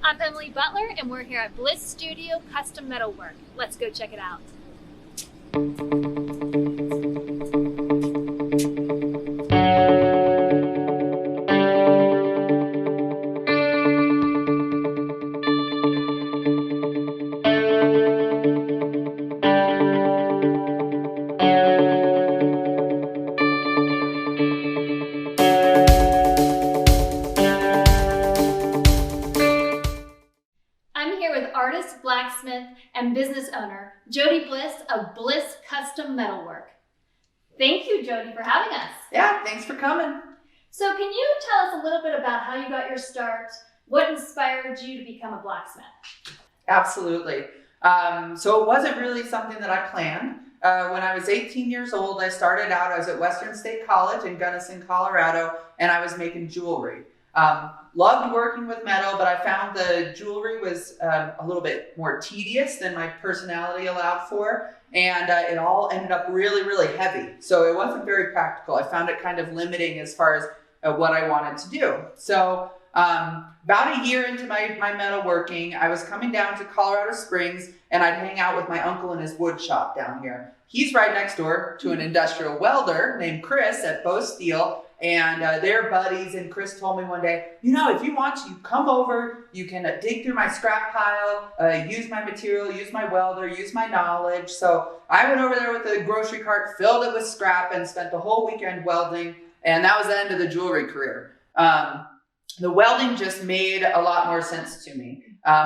I'm Emily Butler, and we're here at Bliss Studio Custom Metalwork. Let's go check it out. I'm here with artist, blacksmith, and business owner, Jodie Bliss of Bliss Custom Metalwork. Thank you, Jodie, for having us. Yeah, thanks for coming. So can you tell us a little bit about how you got your start? What inspired you to become a blacksmith? Absolutely. So it wasn't really something that I planned. When I was 18 years old, I started out, I was at Western State College in Gunnison, Colorado, and I was making jewelry. Loved working with metal, but I found the jewelry was a little bit more tedious than my personality allowed for. And it all ended up really, really heavy. So it wasn't very practical. I found it kind of limiting as far as what I wanted to do. So about a year into my metalworking, I was coming down to Colorado Springs, and I'd hang out with my uncle in his wood shop down here. He's right next door to an industrial welder named Chris at Bow Steel, and they're buddies. And Chris told me one day, you know, if you want to, come over, you can dig through my scrap pile, use my material, use my welder, use my knowledge. So I went over there with a grocery cart, filled it with scrap, and spent the whole weekend welding. And that was the end of the jewelry career. The welding just made a lot more sense to me.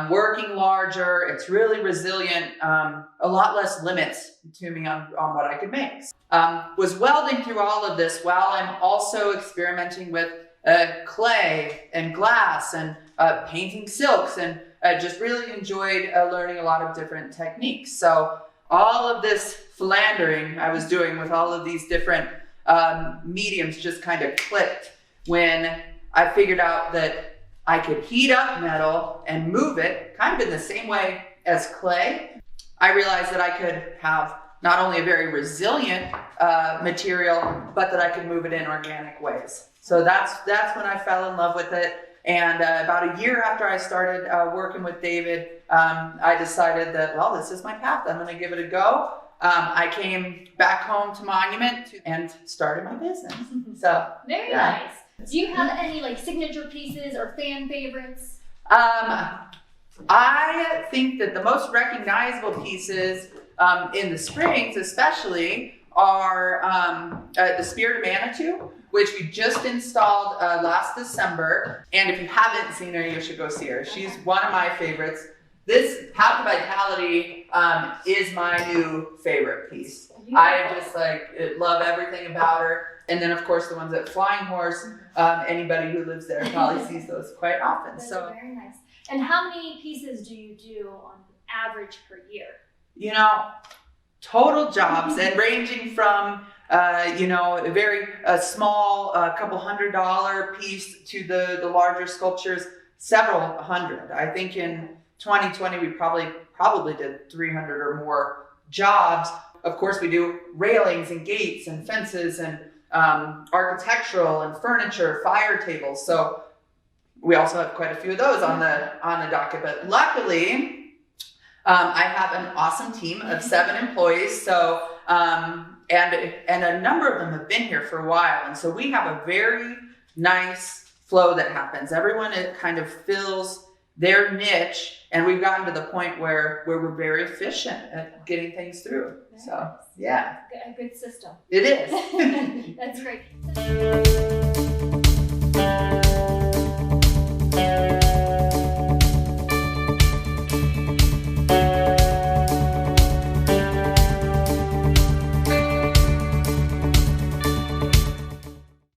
Working larger, it's really resilient, a lot less limits to me on what I could make. Was welding through all of this while I'm also experimenting with clay and glass and painting silks, and just really enjoyed learning a lot of different techniques. So all of this philandering I was doing with all of these different mediums just kind of clicked when I figured out that I could heat up metal and move it kind of in the same way as clay. I realized that I could have not only a very resilient material, but that I could move it in organic ways. So that's when I fell in love with it. And about a year after I started working with David, I decided that, well, this is my path. I'm going to give it a go. I came back home to Monument and started my business. So Very nice. Do you have any like signature pieces or fan favorites? I think that the most recognizable pieces in the Springs especially are the Spirit of Manitou, which we just installed last December. And if you haven't seen her, you should go see her. She's one of my favorites. This Path to Vitality is my new favorite piece. I just love everything about her. And then of course the ones at Flying Horse, anybody who lives there probably sees those quite often. Those so are very nice. And how many pieces do you do on average per year? You know, total jobs and ranging from a very small couple $100 piece to the larger sculptures, several hundred. I think in 2020 we probably did 300 or more jobs. Of course we do railings and gates and fences and architectural and furniture, fire tables. So we also have quite a few of those on the docket. But luckily, I have an awesome team of 7 employees. So and a number of them have been here for a while, and so we have a very nice flow that happens. Everyone kind of fills their niche, and we've gotten to the point where we're very efficient at getting things through. So yeah, a good system. It is. That's great.